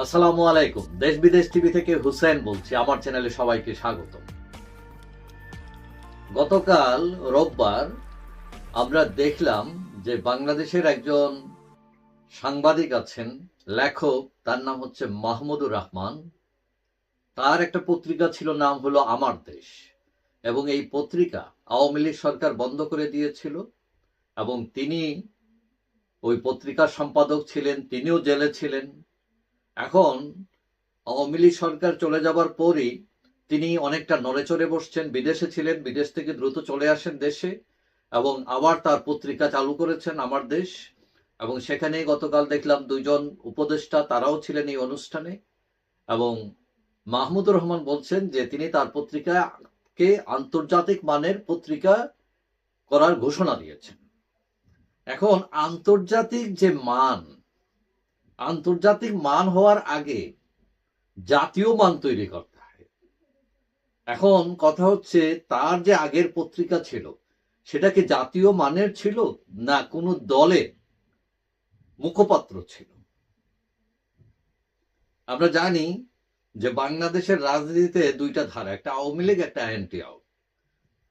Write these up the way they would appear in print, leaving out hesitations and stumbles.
আসসালামু আলাইকুম। দেশ বিদেশ টিভি থেকে হুসেন বলছি। আমার চ্যানেলে সবাইকে স্বাগত। গতকাল রোববার আমরা দেখলাম যে বাংলাদেশের একজন সাংবাদিক আছেন, লেখক, তার নাম হচ্ছে মাহমুদুর রহমান। তার একটা পত্রিকা ছিল, নাম হলো আমার দেশ, এবং এই পত্রিকা আওয়ামী লীগ সরকার বন্ধ করে দিয়েছিল এবং তিনি ওই পত্রিকার সম্পাদক ছিলেন, তিনিও জেলে ছিলেন। এখন আওয়ামী লীগ সরকার চলে যাবার পরই তিনি অনেকটা নড়েচড়ে বসছেন। বিদেশে ছিলেন, বিদেশ থেকে দ্রুত চলে আসেন দেশে এবং আবার তার পত্রিকা চালু করেছেন আমার দেশ। এবং সেখানে গতকাল দেখলাম দুইজন উপদেষ্টা তারাও ছিলেন এই অনুষ্ঠানে। এবং মাহমুদুর রহমান বলছেন যে তিনি তার পত্রিকাকে আন্তর্জাতিক মানের পত্রিকা করার ঘোষণা দিয়েছেন। এখন আন্তর্জাতিক মান হওয়ার আগে জাতীয় মান তৈরি করতে হয়। এখন কথা হচ্ছে, তার যে আগের পত্রিকা ছিল সেটা কি জাতীয় মানের ছিল, না কোনো দলের মুখপাত্র ছিল? আমরা জানি যে বাংলাদেশের রাজনীতিতে দুইটা ধারা, একটা আওয়ামী লীগ, একটা অ্যান্টি আওয়ামী।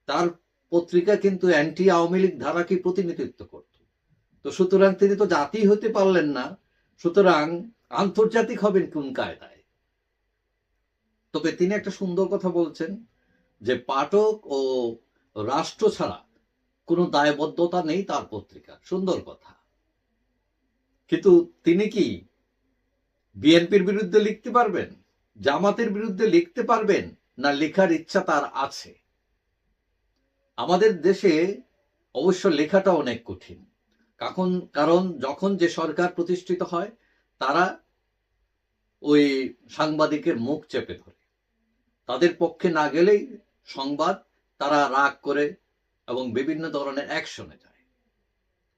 তার পত্রিকা কিন্তু অ্যান্টি আওয়ামী লীগ ধারাকে প্রতিনিধিত্ব করত। তো সুতরাং তিনি তো জাতি হতে পারলেন না, সুতরাং আন্তর্জাতিক হবেন কোন কায়দায়? তবে তিনি একটা সুন্দর কথা বলছেন যে পাঠক ও রাষ্ট্র ছাড়া কোনো দায়বদ্ধতা নেই তার পত্রিকা। সুন্দর কথা। কিন্তু তিনি কি বিএনপির বিরুদ্ধে লিখতে পারবেন, জামাতের বিরুদ্ধে লিখতে পারবেন, না লেখার ইচ্ছা তার আছে? আমাদের দেশে অবশ্য লেখাটা অনেক কঠিন। কারণ যখন যে সরকার প্রতিষ্ঠিত হয় তারা ওই সাংবাদিকের মুখ চেপে ধরে, তাদের পক্ষে না গেলেই সংবাদ তারা রাগ করে এবং বিভিন্ন ধরনের অ্যাকশনে যায়।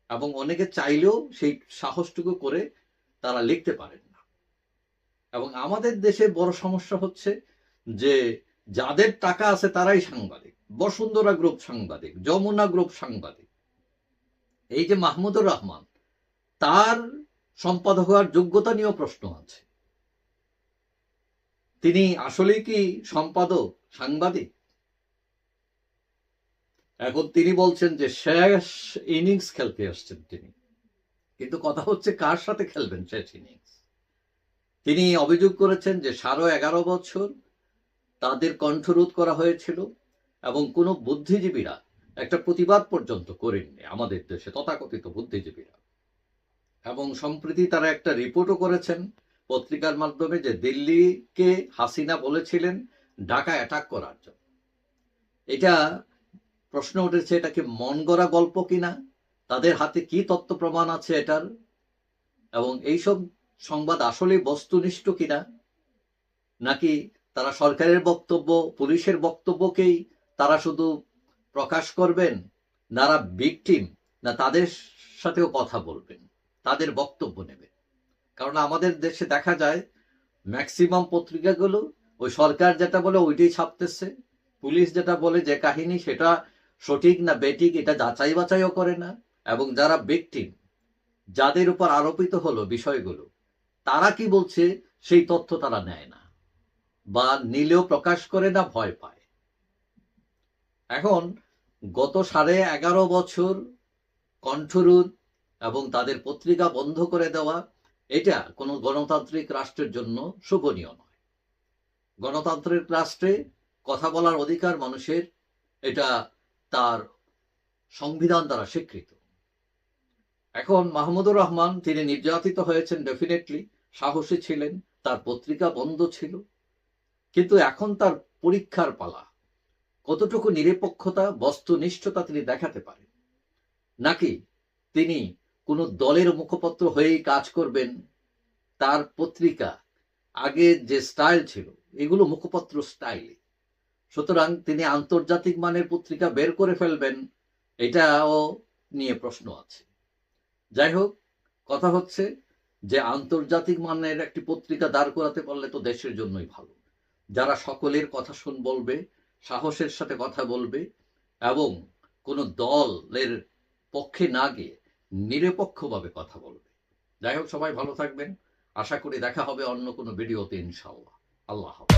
এবং অনেকে চাইলেও সেই সাহসটুকু করে তারা লিখতে পারেন না। এবং আমাদের দেশে বড় সমস্যা হচ্ছে যে যাদের টাকা আছে তারাই সাংবাদিক। বসুন্ধরা গ্রুপ সাংবাদিক, যমুনা গ্রুপ সাংবাদিক। এই যে মাহমুদুর রহমান, তার সম্পাদক হওয়ার যোগ্যতা নিয়েও প্রশ্ন আছে। তিনি আসলেই কি সম্পাদক, সাংবাদিক? এখন তিনি বলছেন যে শেষ ইনিংস খেলতে আসছেন তিনি, কিন্তু কথা হচ্ছে কার সাথে খেলবেন শেষ ইনিংস? তিনি অভিযোগ করেছেন যে 11.5 বছর তাদের কণ্ঠরোধ করা হয়েছিল এবং কোনো বুদ্ধিজীবীরা একটা প্রতিবাদ পর্যন্ত করেননি আমাদের দেশে, তথাকথিত বুদ্ধিজীবীরা। এবং সম্প্রতি তারা একটা রিপোর্টও করেছেন পত্রিকার মাধ্যমে যে দিল্লিকে হাসিনা বলেছিলেন ঢাকা অ্যাটাক করার জন্য। এটা প্রশ্ন উঠেছে, এটা কি মন গড়া গল্প কিনা, তাদের হাতে কি তথ্য প্রমাণ আছে এটার, এবং এইসব সংবাদ আসলে বস্তুনিষ্ঠ কিনা, নাকি তারা সরকারের বক্তব্য, পুলিশের বক্তব্যকেই তারা শুধু প্রকাশ করবেন, যারা ভিকটিম, না তাদের সাথেও কথা বলবেন, তাদের বক্তব্য নেবেন? কারণ আমাদের দেশে দেখা যায় ম্যাক্সিমাম পত্রিকাগুলো ওই সরকার যেটা বলে ওইটাই ছাপতেছে, পুলিশ যেটা বলে যে কাহিনী সেটা সঠিক না বেঠিক এটা যাচাই বাছাইও করে না। এবং যারা ভিকটিম, যাদের উপর আরোপিত হলো বিষয়গুলো, তারা কি বলছে সেই তথ্য তারা নেয় না, বা নিলেও প্রকাশ করে না, ভয় পায়। এখন গত 11.5 বছর কণ্ঠরোধ এবং তাদের পত্রিকা বন্ধ করে দেওয়া, এটা কোনো গণতান্ত্রিক রাষ্ট্রের জন্য শোভনীয় নয়। গণতান্ত্রিক রাষ্ট্রে কথা বলার অধিকার মানুষের, এটা তার সংবিধান দ্বারা স্বীকৃত। এখন মাহমুদুর রহমান তিনি নির্যাতিত হয়েছেন, ডেফিনেটলি সাহসী ছিলেন, তার পত্রিকা বন্ধ ছিল, কিন্তু এখন তার পরীক্ষার পালা কতটুকু নিরপেক্ষতা, বস্তুনিষ্ঠতা তিনি দেখাতে পারেন, নাকি তিনি কোনো দলের মুখপত্র হয়েই কাজ করবেন। তার পত্রিকা আগে যে স্টাইল ছিল এগুলো মুখপত্র স্টাইল, সুতরাং তিনি আন্তর্জাতিক মানের পত্রিকা বের করে ফেলবেন, এটাও নিয়ে প্রশ্ন আছে। যাই হোক, কথা হচ্ছে যে আন্তর্জাতিক মানের একটি পত্রিকা দাঁড় করাতে পারলে তো দেশের জন্যই ভালো, যারা সকলের কথা বলবে, সাহসের সাথে কথা বলবে এবং কোনো দলের পক্ষে না গিয়ে নিরপেক্ষভাবে কথা বলবে। যাই হোক, সবাই ভালো থাকবেন। আশা করি দেখা হবে অন্য কোনো ভিডিওতে ইনশাআল্লাহ। আল্লাহ হাফেজ।